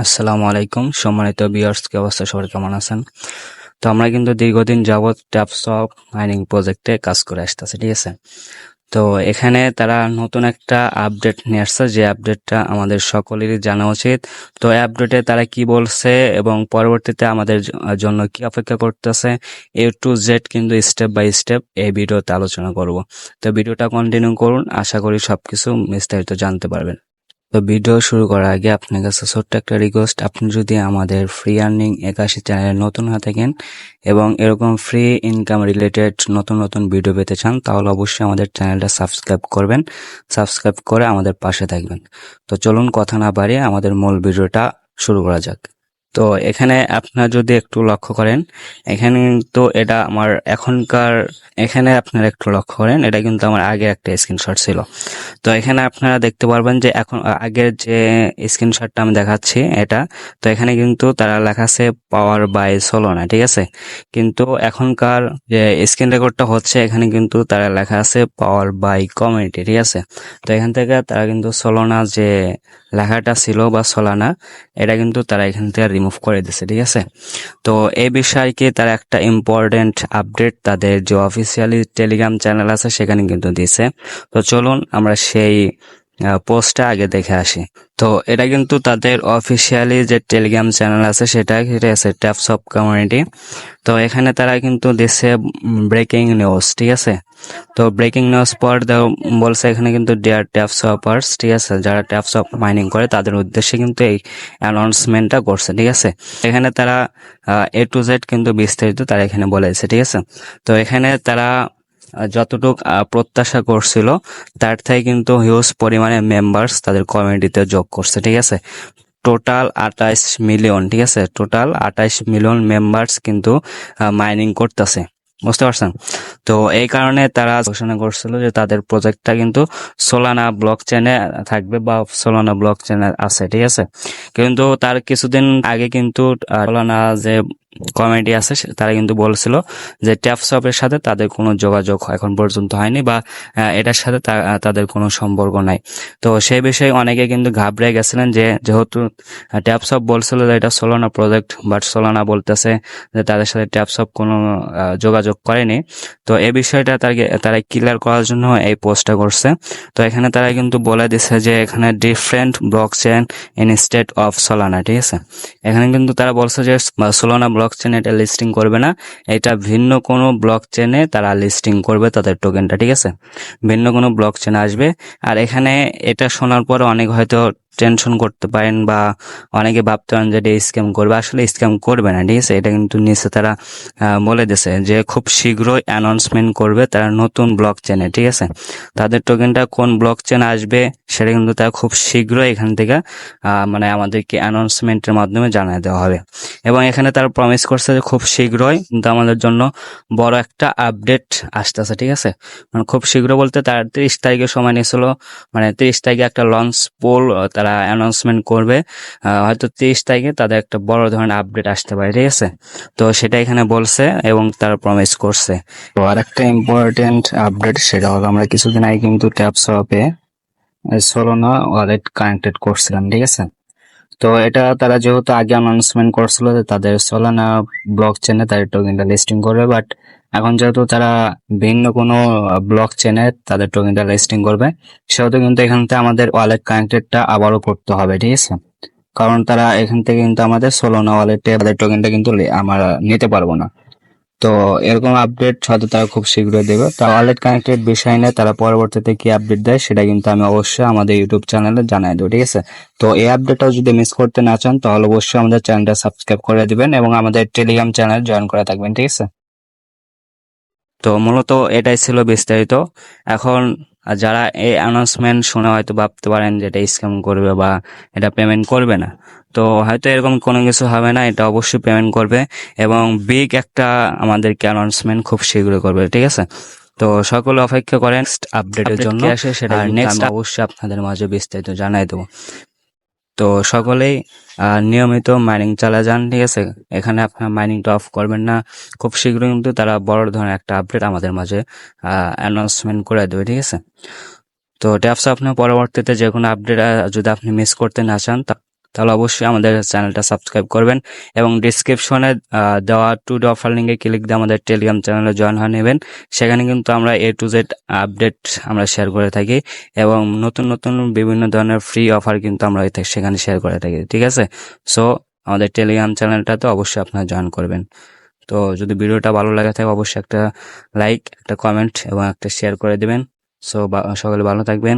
আসসালামু আলাইকুম সম্মানিত ভিউয়ার্স, কি অবস্থা? সবাই কেমন আছেন? তো আমরা কিন্তু দীর্ঘদিন যাবৎ ট্যাপসপ মাইনিং প্রজেক্টে কাজ করে আসতেছি, ঠিক আছে? তো এখানে তারা নতুন একটা আপডেট নিয়ে আসছে, যে আপডেটটা আমাদের সকলেরই জানা উচিত। তো এই আপডেটে তারা কি বলছে এবং পরবর্তীতে আমাদের জন্য কি অপেক্ষা করতেছে, A to Z কিন্তু স্টেপ বাই স্টেপ এই ভিডিওতে আলোচনা করব। তো ভিডিওটা কন্টিনিউ করুন, আশা করি সবকিছু বিস্তারিত জানতে পারবেন। তো ভিডিও শুরু করার আগে আপনার কাছে ছোট্ট একটা রিকোয়েস্ট, আপনি যদি আমাদের ফ্রি আর্নিং 81 চ্যানেলে নতুন হয়ে থাকেন এবং এরকম ফ্রি ইনকাম রিলেটেড নতুন নতুন ভিডিও পেতে চান, তাহলে অবশ্যই আমাদের চ্যানেলটা সাবস্ক্রাইব করবেন। সাবস্ক্রাইব করে আমাদের পাশে থাকবেন। তো চলুন কথা না বাড়িয়ে আমাদের মূল ভিডিওটা শুরু করা যাক। তো এখানে আপনারা যদি একটু লক্ষ্য করেন, এখানে কিন্তু এটা আমার এখনকার, এখানে আপনারা একটু লক্ষ্য করেন, এটা কিন্তু আমার আগের একটা স্ক্রিনশট ছিল। তো এখানে আপনারা দেখতে পারবেন যে এখন আগের যে স্ক্রিনশটটা আমি দেখাচ্ছি এটা, তো এখানে কিন্তু তারা লেখা আছে পাওয়ার বাই সোলোনা, ঠিক আছে? কিন্তু এখনকার যে স্ক্রিন রেকর্ডটা হচ্ছে, এখানে কিন্তু তারা লেখা আছে পাওয়ার বাই কমিউনিটি, ঠিক আছে? তো এখান থেকে তারা কিন্তু সোলোনা যে লেখাটা ছিল বা সোলানা, এটা কিন্তু তারা এখান থেকে রিমুভ করে দিচ্ছে, ঠিক আছে? তো এই বিষয়কে তারা একটা ইম্পর্টেন্ট আপডেট তাদের যে অফিসিয়ালি টেলিগ্রাম চ্যানেল আছে সেখানে কিন্তু দিছে। তো চলুন আমরা সেই পোস্টটা আগে দেখে আসি। তো এটা কিন্তু তাদের অফিসিয়ালি যে টেলিগ্রাম চ্যানেল আছে সেটা আছে ট্যাপসপ কমিউনিটি। তো এখানে তারা কিন্তু দিচ্ছে ব্রেকিং নিউজ, ঠিক আছে? তো ব্রেকিং নিউজ পর বলছে এখানে কিন্তু ডিয়ার ট্যাপসপার্স, ঠিক আছে, যারা ট্যাপসপ মাইনিং করে তাদের উদ্দেশ্যে কিন্তু এই অ্যানাউন্সমেন্টটা করছে, ঠিক আছে? এখানে তারা A to Z কিন্তু বিস্তারিত তারা এখানে বলেছে, ঠিক আছে? তো এখানে তারা যতটুক প্রত্যাশা করছিল তার থেকে কিন্তু হিউজ পরিমাণে মেম্বার্স তাদের কমিউনিটিতে যোগ করছে, ঠিক আছে? টোটাল 28 মিলিয়ন, ঠিক আছে? টোটাল 28 মিলিয়ন মেম্বার্স কিন্তু মাইনিং করতেছে, বুঝতে পারছেন? তো এই কারণে তারা ঘোষণা করছিল যে তাদের প্রজেক্টটা কিন্তু সোলানা ব্লক চেনে থাকবে বা সোলানা ব্লক চেনে আছে, ঠিক আছে? কিন্তু তার কিছুদিন আগে কিন্তু সোলানা যে কমিটি আছে তারা কিন্তু বলছিল যে ট্যাপসপের সাথে তাদের কোনো যোগাযোগ এখন পর্যন্ত হয়নি বা এটার সাথে তাদের কোনো সম্পর্ক নাই। তো সেই বিষয়ে অনেকে কিন্তু ঘাবড়ে গেছিলেন, যে যেহেতু ট্যাপসপ বলছিল যে এটা সোলানা প্রজেক্ট, বাট সোলানা বলতেছে যে তাদের সাথে ট্যাপসপ কোনো যোগাযোগ করেনি। তো এই বিষয়টা তারা ক্লিয়ার করার জন্য এই পোস্টটা করছে। তো এখানে তারা কিন্তু বলে দিচ্ছে যে এখানে different block chain instead of Solana, ঠিক আছে? এখানে কিন্তু তারা বলছে যে সোলানা ব্লক চেন এটা লিস্টিং করবে না, এটা ভিন্ন কোনো ব্লক চেনে তারা লিস্টিং করবে তাদের টোকেনটা, ঠিক আছে? ভিন্ন কোনো ব্লক চেন আসবে। আর এখানে এটা শোনার পর অনেক হয়তো টেনশন করতে পারেন বা অনেকে ভাবতে পারেন যে এটা স্ক্যাম করবে, আসলে স্ক্যাম করবে না, ঠিক আছে? এটা কিন্তু নিচে তারা বলে দিয়েছে যে খুব শীঘ্রই অ্যানাউন্সমেন্ট করবে তারা নতুন ব্লক চেনে, ঠিক আছে? তাদের টোকেনটা কোন ব্লক চেন আসবে সেটা কিন্তু তারা খুব শীঘ্রই এখান থেকে মানে আমাদেরকে অ্যানাউন্সমেন্টের মাধ্যমে জানিয়ে দেওয়া হবে। এবং এখানে তারা প্রমিস করছে যে খুব শীঘ্রই কিন্তু আমাদের জন্য বড় একটা আপডেট আসতেছে, ঠিক আছে? মানে খুব শীঘ্র বলতে তার 30 তারিখে সময় নিয়েছিল, মানে 30 তারিখে একটা লঞ্চ পোল তারা অ্যানাউন্সমেন্ট করবে। হয়তো 30 তারিখে তাদের একটা বড় ধরনের আপডেট আসতে পারে, ঠিক আছে? তো সেটা এখানে বলছে এবং তারা প্রমিস করছে। তো আর একটা ইম্পর্টেন্ট আপডেট সেটা হলো, আমরা কিছুদিন আগে কিন্তু ট্যাপসপে সোলোনা ওয়ালেট কানেক্টেড করছিলাম, ঠিক আছে? তো এটা তারা যেহেতু আগে অ্যানাউন্সমেন্ট করছিল যে তাদের সোলানা ব্লক চেনে তাদের টোকেনটা লিস্টিং করবে, বাট এখন যেহেতু তারা ভিন্ন কোনো ব্লক চেনে তাদের টোকেনটা লিস্টিং করবে, সেহেতু কিন্তু এখান থেকে আমাদের ওয়ালেট কানেক্টেডটা আবারও করতে হবে, ঠিক আছে? কারণ তারা এখান থেকে কিন্তু আমাদের সোলোনা ওয়ালেটে তাদের টোকেনটা কিন্তু আমরা নিতে পারবো না। তো এরকম আপডেট হয়তো তারা খুব শীঘ্রই দেবে। তো ওয়ালেট কানেক্টেড বিষয় নিয়ে তারা পরবর্তীতে কি আপডেট দেয় সেটা কিন্তু আমি অবশ্যই আমাদের ইউটিউব চ্যানেলে জানাই দেবো, ঠিক আছে? তো এই আপডেটটাও যদি মিস করতে না চান তাহলে অবশ্যই আমাদের চ্যানেলটা সাবস্ক্রাইব করে দিবেন এবং আমাদের টেলিগ্রাম চ্যানেল জয়েন করে থাকবেন, ঠিক আছে? তো মূলত এটাই ছিল বিস্তারিত। এখন যারা এই অ্যানাউন্সমেন্ট শুনে হয়তো ভাবতে পারেন যে এটা স্ক্যাম করবে বা এটা পেমেন্ট করবে না, তো হয়তো এরকম কোনো কিছু হবে না, এটা অবশ্যই পেমেন্ট করবে এবং বিগ একটা আমাদেরকে অ্যানাউন্সমেন্ট খুব শীঘ্রই করবে, ঠিক আছে? তো সকলে অপেক্ষা করেন আপডেটের জন্য, আসে সেটা নেক্সট অবশ্যই আপনাদের মাঝে বিস্তারিত জানাই দেবো। তো সকলেই নিয়মিত মাইনিং চালা যান, ঠিক আছে? এখানে আপনার মাইনিংটা অফ করবেন না, খুব শীঘ্রই কিন্তু তারা বড় ধরনের একটা আপডেট আমাদের মাঝে অ্যানাউন্সমেন্ট করে দেবে, ঠিক আছে? তো ট্যাপস আপনার পরবর্তীতে যে কোনো আপডেট যদি আপনি মিস করতে না চান তাহলে অবশ্যই আমাদের চ্যানেলটা সাবস্ক্রাইব করবেন এবং ডিসক্রিপশনে দেওয়া টুডে অফার লিঙ্কে ক্লিক দিয়ে আমাদের টেলিগ্রাম চ্যানেলে জয়েন হয়ে নেবেন। সেখানে কিন্তু আমরা A to Z আপডেট আমরা শেয়ার করে থাকি এবং নতুন নতুন বিভিন্ন ধরনের ফ্রি অফার কিন্তু আমরা সেখানে শেয়ার করে থাকি, ঠিক আছে? সো আমাদের টেলিগ্রাম চ্যানেলটাতে অবশ্যই আপনারা জয়েন করবেন। তো যদি ভিডিওটা ভালো লাগে থাকে অবশ্যই একটা লাইক, একটা কমেন্ট এবং একটা শেয়ার করে দিবেন। সো সকলে ভালো থাকবেন।